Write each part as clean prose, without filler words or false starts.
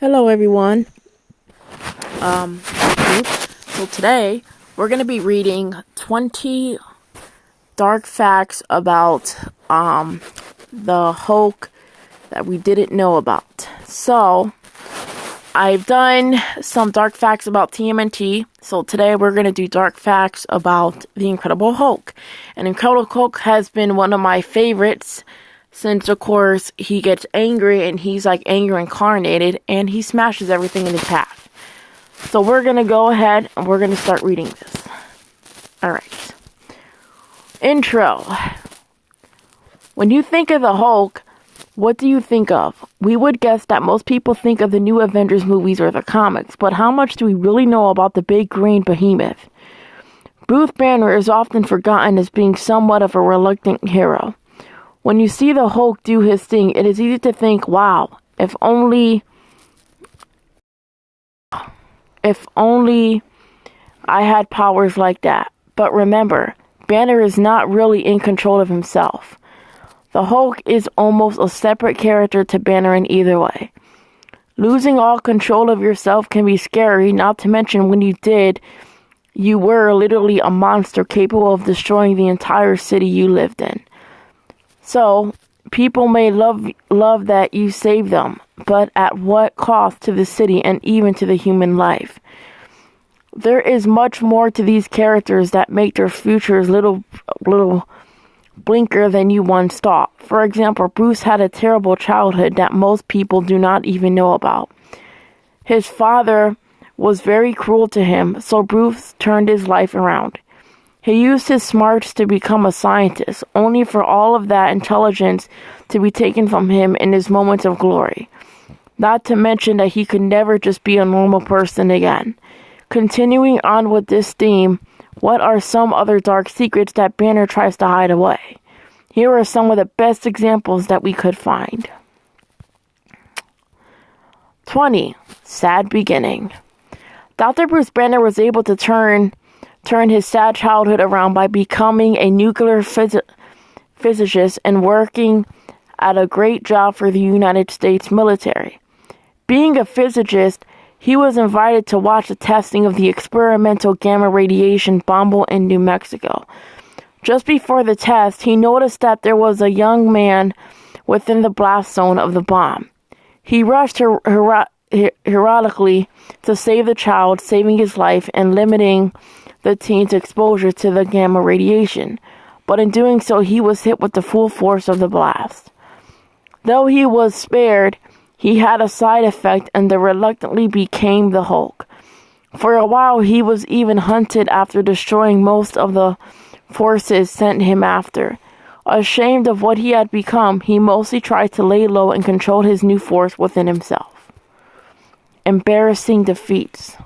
Hello everyone. So today we're going to be reading 20 dark facts about the Hulk that we didn't know about. So I've done some dark facts about TMNT. So today we're going to do dark facts about the Incredible Hulk. And Incredible Hulk has been one of my favorites since, of course, he gets angry and he's like anger incarnated and he smashes everything in his path. So we're going to go ahead and we're going to start reading this. Alright. Intro. When you think of the Hulk, what do you think of? We would guess that most people think of the new Avengers movies or the comics, but how much do we really know about the big green behemoth? Bruce Banner is often forgotten as being somewhat of a reluctant hero. When you see the Hulk do his thing, it is easy to think, wow, if only I had powers like that. But remember, Banner is not really in control of himself. The Hulk is almost a separate character to Banner in either way. Losing all control of yourself can be scary, not to mention when you did, you were literally a monster capable of destroying the entire city you lived in. So, people may love that you saved them, but at what cost to the city and even to the human life? There is much more to these characters that make their futures little blinker than you once thought. For example, Bruce had a terrible childhood that most people do not even know about. His father was very cruel to him, so Bruce turned his life around. He used his smarts to become a scientist, only for all of that intelligence to be taken from him in his moments of glory. Not to mention that he could never just be a normal person again. Continuing on with this theme, what are some other dark secrets that Banner tries to hide away? Here are some of the best examples that we could find. 20. Sad beginning. Dr. Bruce Banner was able to turn his sad childhood around by becoming a nuclear physicist and working at a great job for the United States military. Being a physicist, he was invited to watch the testing of the experimental gamma radiation bomb in New Mexico. Just before the test, he noticed that there was a young man within the blast zone of the bomb. He rushed heroically to save the child, saving his life and limiting the teen's exposure to the gamma radiation, but in doing so he was hit with the full force of the blast. Though he was spared, he had a side effect and reluctantly became the Hulk. For a while he was even hunted after destroying most of the forces sent him after. Ashamed of what he had become, he mostly tried to lay low and control his new force within himself. Embarrassing defeats.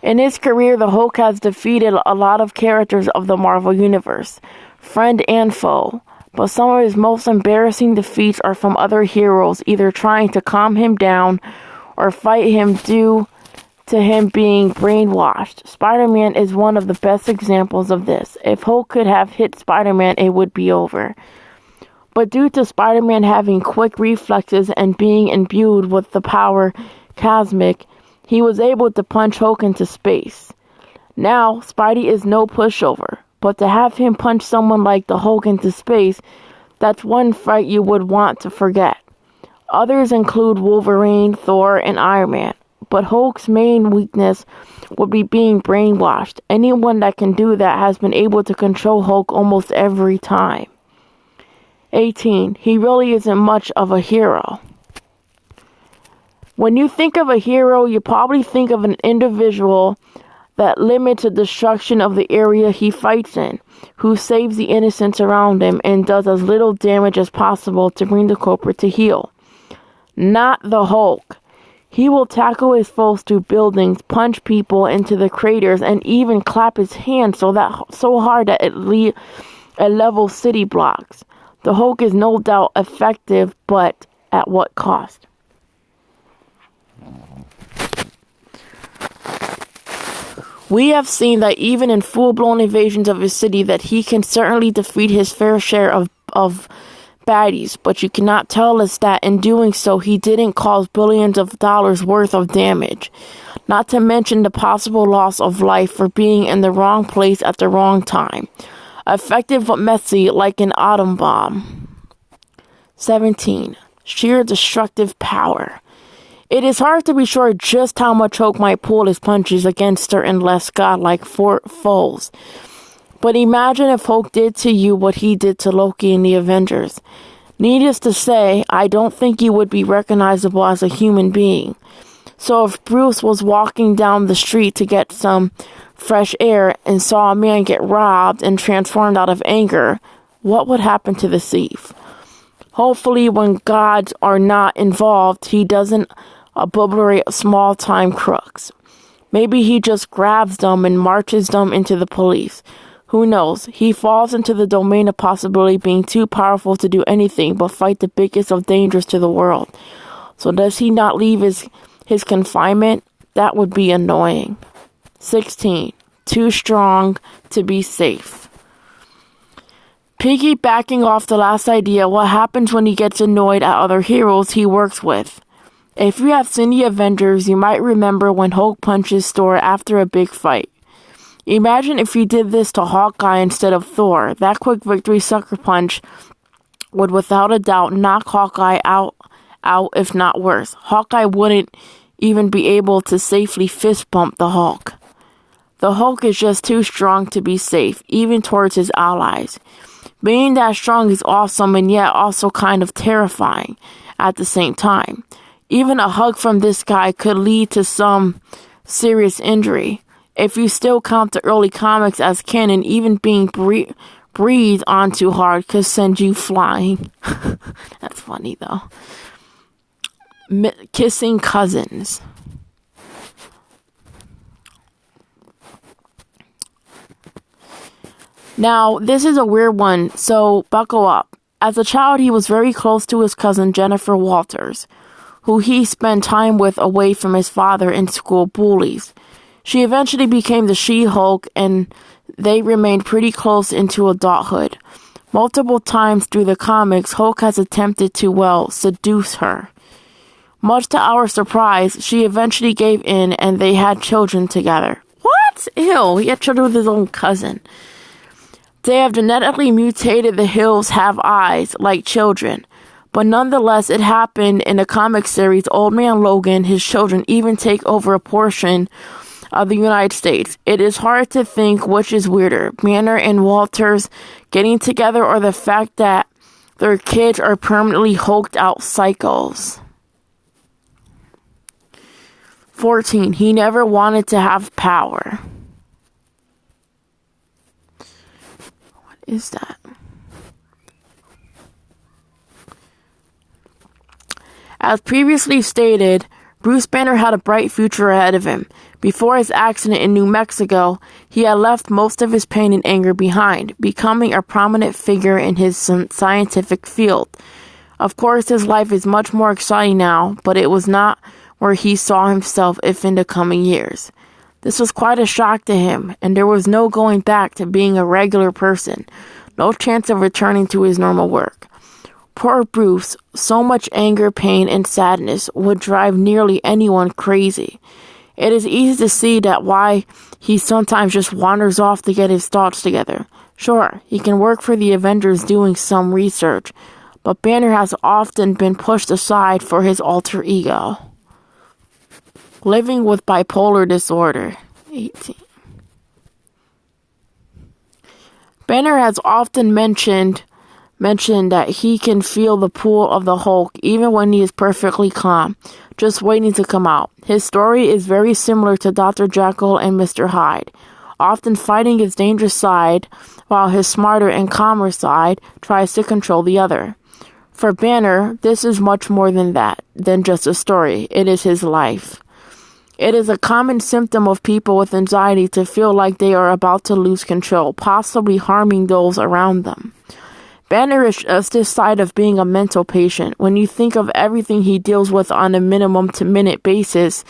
In his career, the Hulk has defeated a lot of characters of the Marvel Universe, friend and foe, but some of his most embarrassing defeats are from other heroes either trying to calm him down or fight him due to him being brainwashed. Spider-Man is one of the best examples of this. If Hulk could have hit Spider-Man, it would be over. But due to Spider-Man having quick reflexes and being imbued with the power Cosmic, he was able to punch Hulk into space. Now, Spidey is no pushover, but to have him punch someone like the Hulk into space, that's one fight you would want to forget. Others include Wolverine, Thor, and Iron Man, but Hulk's main weakness would be being brainwashed. Anyone that can do that has been able to control Hulk almost every time. 18. He really isn't much of a hero. When you think of a hero, you probably think of an individual that limits the destruction of the area he fights in, who saves the innocents around him and does as little damage as possible to bring the culprit to heel. Not the Hulk. He will tackle his foes through buildings, punch people into the craters, and even clap his hands so hard that it levels city blocks. The Hulk is no doubt effective, but at what cost? We have seen that even in full-blown invasions of his city that he can certainly defeat his fair share of baddies, but you cannot tell us that in doing so he didn't cause billions of dollars worth of damage. Not to mention the possible loss of life for being in the wrong place at the wrong time. Effective but messy like an atom bomb. 17. Sheer destructive power. It is hard to be sure just how much Hulk might pull his punches against certain less godlike foes. But imagine if Hulk did to you what he did to Loki in the Avengers. Needless to say, I don't think he would be recognizable as a human being. So if Bruce was walking down the street to get some fresh air and saw a man get robbed and transformed out of anger, what would happen to the thief? Hopefully, when gods are not involved, he doesn't obliterate small-time crooks. Maybe he just grabs them and marches them into the police. Who knows? He falls into the domain of possibility being too powerful to do anything but fight the biggest of dangers to the world. So does he not leave his confinement? That would be annoying. 16. Too strong to be safe. Piggybacking off the last idea, what happens when he gets annoyed at other heroes he works with? If you have seen the Avengers, you might remember when Hulk punches Thor after a big fight. Imagine if you did this to Hawkeye instead of Thor. That quick victory sucker punch would without a doubt knock Hawkeye out if not worse. Hawkeye wouldn't even be able to safely fist bump the Hulk. The Hulk is just too strong to be safe, even towards his allies. Being that strong is awesome and yet also kind of terrifying at the same time. Even a hug from this guy could lead to some serious injury. If you still count the early comics as canon, even being breathed on too hard could send you flying. That's funny though. Kissing cousins. Now, this is a weird one, so buckle up. As a child, he was very close to his cousin Jennifer Walters, who he spent time with away from his father and school bullies. She eventually became the She-Hulk, and they remained pretty close into adulthood. Multiple times through the comics, Hulk has attempted to, seduce her. Much to our surprise, she eventually gave in, and they had children together. What? Ew, he had children with his own cousin. They have genetically mutated the Hills have eyes, like children. But nonetheless, it happened in the comic series Old Man Logan. His children even take over a portion of the United States. It is hard to think which is weirder, Banner and Walters getting together or the fact that their kids are permanently hulked out psychos. 14. He never wanted to have power. What is that? As previously stated, Bruce Banner had a bright future ahead of him. Before his accident in New Mexico, he had left most of his pain and anger behind, becoming a prominent figure in his scientific field. Of course, his life is much more exciting now, but it was not where he saw himself if in the coming years. This was quite a shock to him, and there was no going back to being a regular person, no chance of returning to his normal work. Poor Bruce, so much anger, pain, and sadness would drive nearly anyone crazy. It is easy to see that why he sometimes just wanders off to get his thoughts together. Sure, he can work for the Avengers doing some research, but Banner has often been pushed aside for his alter ego. Living with bipolar disorder. 18. Banner has often mentioned that he can feel the pull of the Hulk even when he is perfectly calm, just waiting to come out. His story is very similar to Dr. Jekyll and Mr. Hyde, often fighting his dangerous side while his smarter and calmer side tries to control the other. For Banner, this is much more than that, than just a story. It is his life. It is a common symptom of people with anxiety to feel like they are about to lose control, possibly harming those around them. Banner is just this side of being a mental patient. When you think of everything he deals with on a minimum to minute basis,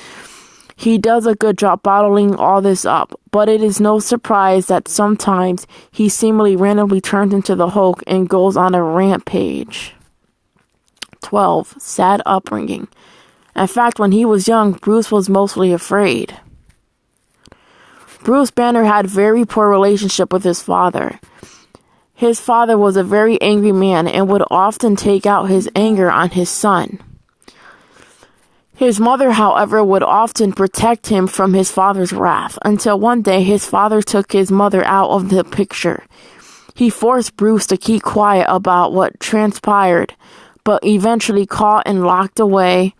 He does a good job bottling all this up, but it is no surprise that sometimes he seemingly randomly turns into the Hulk and goes on a rampage. 12. Sad upbringing. In fact, when he was young, Bruce was mostly afraid. Bruce Banner had a very poor relationship with his father. His father was a very angry man and would often take out his anger on his son. His mother, however, would often protect him from his father's wrath, until one day his father took his mother out of the picture. He forced Bruce to keep quiet about what transpired, but eventually caught and locked away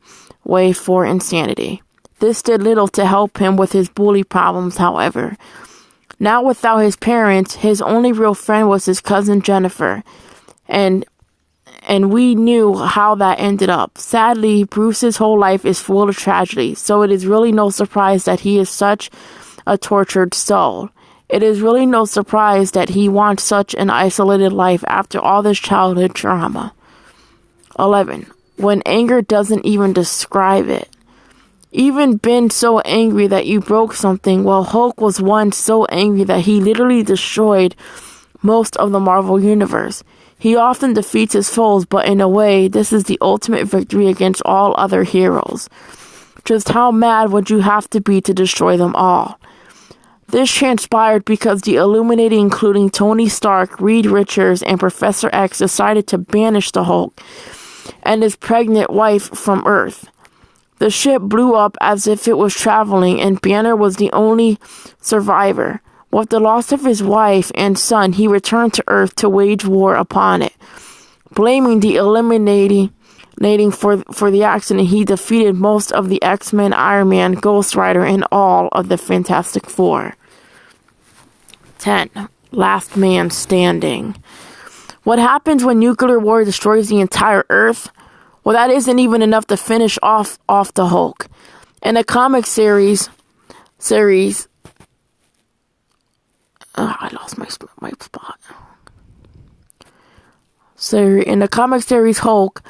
for insanity. This did little to help him with his bully problems, however. Now without his parents, his only real friend was his cousin Jennifer, and we knew how that ended up. Sadly, Bruce's whole life is full of tragedy, so it is really no surprise that he is such a tortured soul. It is really no surprise that he wants such an isolated life after all this childhood trauma. 11. When anger doesn't even describe it. Even been so angry that you broke something? Well, Hulk was once so angry that he literally destroyed most of the Marvel Universe. He often defeats his foes, but in a way, this is the ultimate victory against all other heroes. Just how mad would you have to be to destroy them all? This transpired because the Illuminati, including Tony Stark, Reed Richards, and Professor X, decided to banish the Hulk and his pregnant wife from Earth. The ship blew up as if it was traveling, and Banner was the only survivor. With the loss of his wife and son, he returned to Earth to wage war upon it. Blaming the Illuminati for the accident, he defeated most of the X-Men, Iron Man, Ghost Rider, and all of the Fantastic Four. 10. Last Man Standing. What happens when nuclear war destroys the entire Earth? Well, that isn't even enough to finish off the Hulk. In a comic series, I lost my spot. So in the comic series Hulk,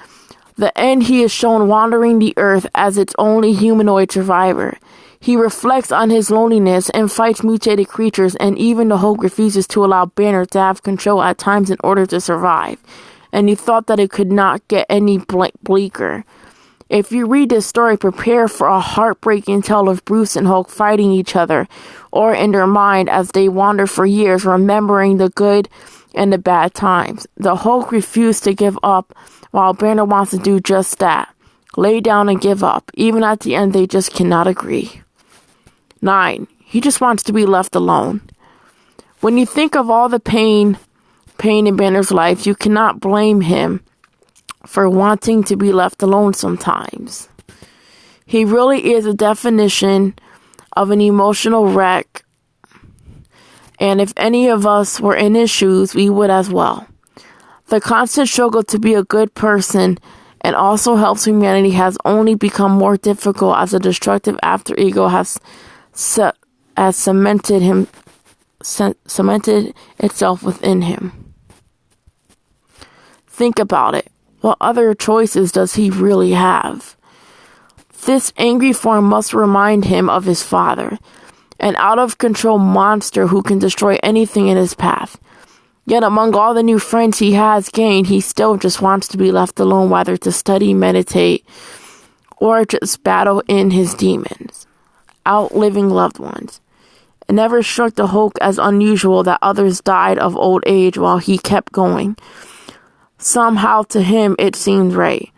the end, he is shown wandering the earth as its only humanoid survivor. He reflects on his loneliness and fights mutated creatures, and even the Hulk refuses to allow Banner to have control at times in order to survive. And you thought that it could not get any bleaker. If you read this story, prepare for a heartbreaking tale of Bruce and Hulk fighting each other, or in their mind as they wander for years, remembering the good and the bad times. The Hulk refused to give up, while Banner wants to do just that. Lay down and give up. Even at the end, they just cannot agree. 9. He just wants to be left alone. When you think of all the pain in Banner's life, you cannot blame him for wanting to be left alone sometimes. He really is a definition of an emotional wreck, and if any of us were in his shoes, we would as well. The constant struggle to be a good person and also helps humanity has only become more difficult as a destructive after ego has cemented itself within him. Think about it. What other choices does he really have? This angry form must remind him of his father, an out-of-control monster who can destroy anything in his path. Yet among all the new friends he has gained, he still just wants to be left alone, whether to study, meditate, or just battle in his demons, outliving loved ones. It never struck the Hulk as unusual that others died of old age while he kept going. Somehow to him it seemed right.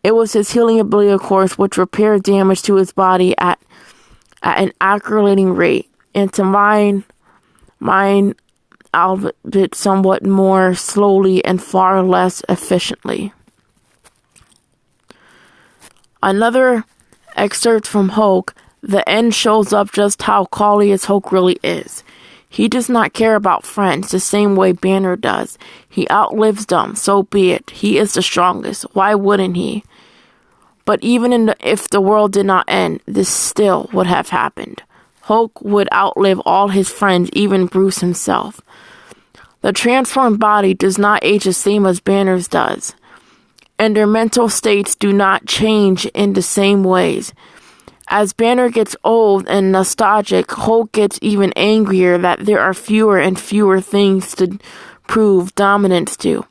It was his healing ability, of course, which repaired damage to his body at an accelerating rate, and to mine albeit somewhat more slowly and far less efficiently. Another excerpt from Hulk, the end shows up just how colly his Hulk really is. He does not care about friends the same way Banner does. He outlives them, so be it. He is the strongest. Why wouldn't he? But even if the world did not end, this still would have happened. Hulk would outlive all his friends, even Bruce himself. The transformed body does not age the same as Banner's does, and their mental states do not change in the same ways. As Banner gets old and nostalgic, Hulk gets even angrier that there are fewer and fewer things to prove dominance to.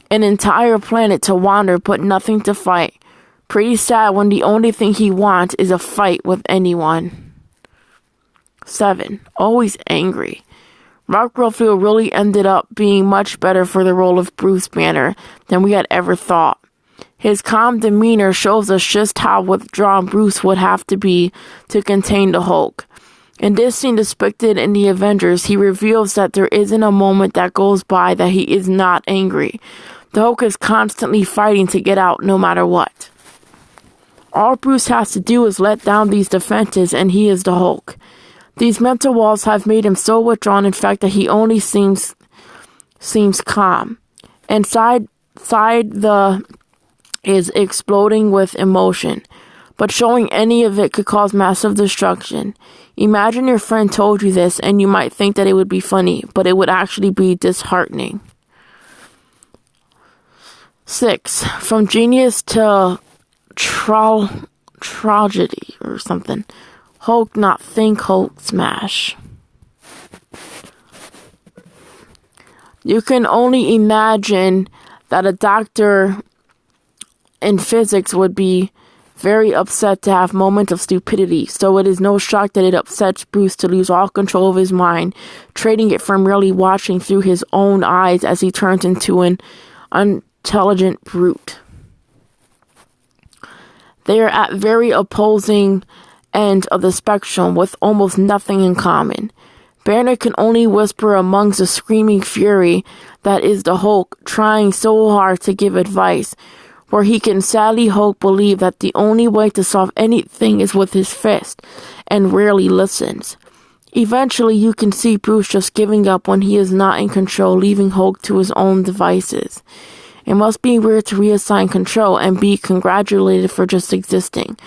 An entire planet to wander, but nothing to fight. Pretty sad when the only thing he wants is a fight with anyone. 7. Always angry. Mark Ruffalo really ended up being much better for the role of Bruce Banner than we had ever thought. His calm demeanor shows us just how withdrawn Bruce would have to be to contain the Hulk. In this scene depicted in the Avengers, he reveals that there isn't a moment that goes by that he is not angry. The Hulk is constantly fighting to get out no matter what. All Bruce has to do is let down these defenses and he is the Hulk. These mental walls have made him so withdrawn, in fact, that he only seems calm. Inside is exploding with emotion, but showing any of it could cause massive destruction. Imagine your friend told you this and you might think that it would be funny, but it would actually be disheartening. 6. From genius to tragedy or something. Hulk not think, Hulk smash. You can only imagine that a doctor in physics would be very upset to have moments of stupidity, so it is no shock that it upsets Bruce to lose all control of his mind, trading it for merely watching through his own eyes as he turns into an unintelligent brute. They are at very opposing ends of the spectrum with almost nothing in common. Banner can only whisper amongst the screaming fury that is the Hulk, trying so hard to give advice, where he can sadly Hulk believe that the only way to solve anything is with his fist, and rarely listens. Eventually, you can see Bruce just giving up when he is not in control, leaving Hulk to his own devices. It must be weird to reassign control and be congratulated for just existing,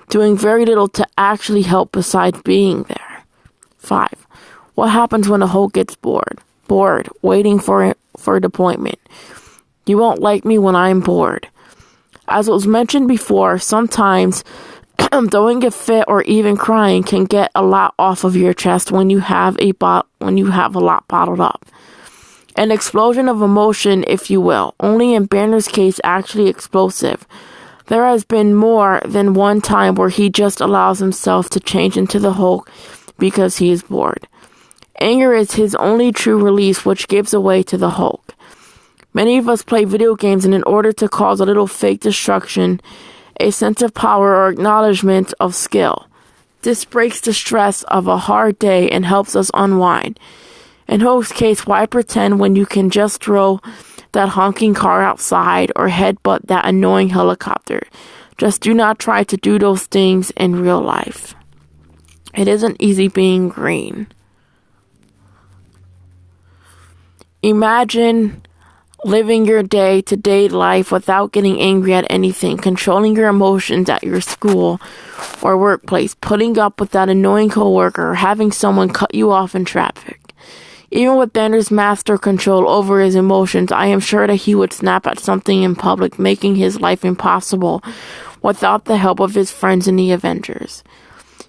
doing very little to actually help besides being there. 5. What happens when a Hulk gets bored? Bored, waiting for deployment. You won't like me when I'm bored. As was mentioned before, sometimes throwing a fit or even crying can get a lot off of your chest when you have a lot bottled up. An explosion of emotion, if you will, only in Banner's case actually explosive. There has been more than one time where he just allows himself to change into the Hulk because he is bored. Anger is his only true release, which gives away to the Hulk. Many of us play video games, and in order to cause a little fake destruction, a sense of power or acknowledgement of skill. This breaks the stress of a hard day and helps us unwind. In Hulk's case, why pretend when you can just throw that honking car outside or headbutt that annoying helicopter? Just do not try to do those things in real life. It isn't easy being green. Imagine living your day-to-day life without getting angry at anything, controlling your emotions at your school or workplace, putting up with that annoying coworker, or having someone cut you off in traffic. Even with Banner's master control over his emotions, I am sure that he would snap at something in public, making his life impossible without the help of his friends in the Avengers.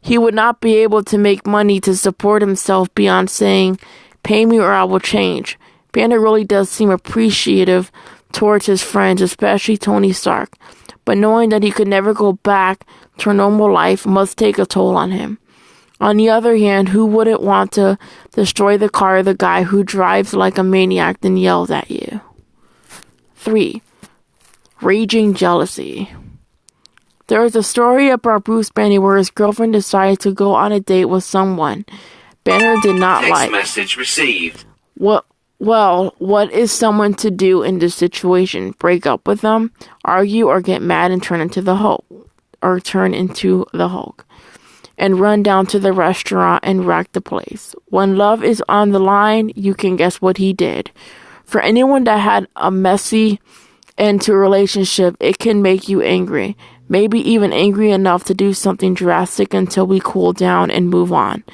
He would not be able to make money to support himself beyond saying, "Pay me or I will change." Banner really does seem appreciative towards his friends, especially Tony Stark, but knowing that he could never go back to a normal life must take a toll on him. On the other hand, who wouldn't want to destroy the car of the guy who drives like a maniac and yells at you? 3. Raging jealousy. There is a story about Bruce Banner where his girlfriend decided to go on a date with someone Banner did not like. Text message received. What is someone to do in this situation? Break up with them, argue, or get mad and turn into the Hulk, and run down to the restaurant and wreck the place. When love is on the line, you can guess what he did. For anyone that had a messy end to a relationship, it can make you angry, maybe even angry enough to do something drastic until we cool down and move on.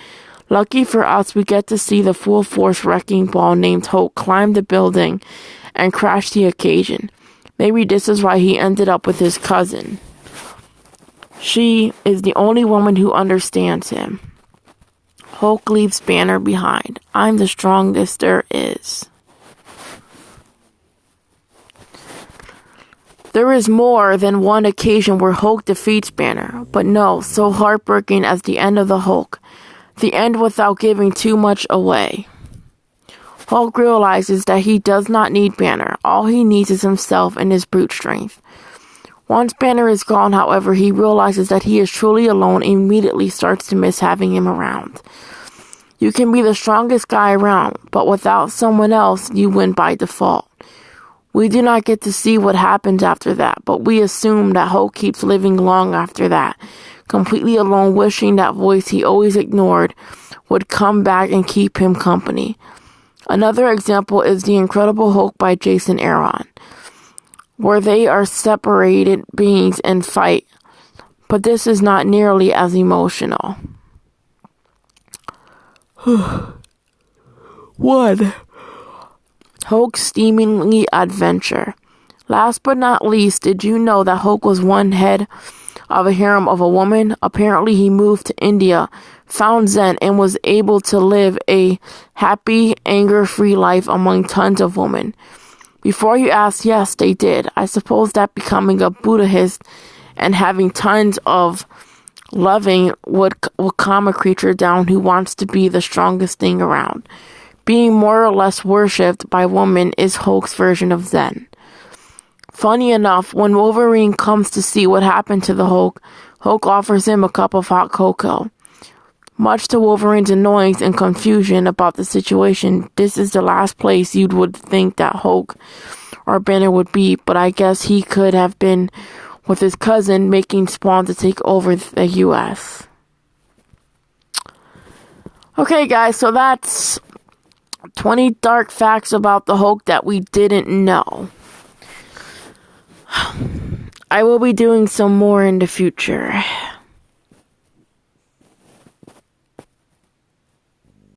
Lucky for us, we get to see the full-force wrecking ball named Hulk climb the building and crash the occasion. Maybe this is why he ended up with his cousin. She is the only woman who understands him. Hulk leaves Banner behind. I'm the strongest there is. There is more than one occasion where Hulk defeats Banner, but no, so heartbreaking as the end of the Hulk. The end without giving too much away. Hulk realizes that he does not need Banner. All he needs is himself and his brute strength. Once Banner is gone, however, he realizes that he is truly alone and immediately starts to miss having him around. You can be the strongest guy around, but without someone else, you win by default. We do not get to see what happens after that, but we assume that Hulk keeps living long after that, completely alone, wishing that voice he always ignored would come back and keep him company. Another example is The Incredible Hulk by Jason Aaron, where they are separated beings and fight, but this is not nearly as emotional. 1. Hulk's steamingly adventure. Last but not least, did you know that Hulk was one head of a harem of a woman? Apparently he moved to India, found Zen, and was able to live a happy, anger-free life among tons of women. Before you ask, yes, they did. I suppose that becoming a Buddhist and having tons of loving would calm a creature down who wants to be the strongest thing around. Being more or less worshipped by women is Hulk's version of Zen. Funny enough, when Wolverine comes to see what happened to the Hulk, Hulk offers him a cup of hot cocoa. Much to Wolverine's annoyance and confusion about the situation, this is the last place you would think that Hulk or Banner would be, but I guess he could have been with his cousin making Spawn to take over the U.S. Okay, guys, so that's 20 dark facts about the Hulk that we didn't know. I will be doing some more in the future.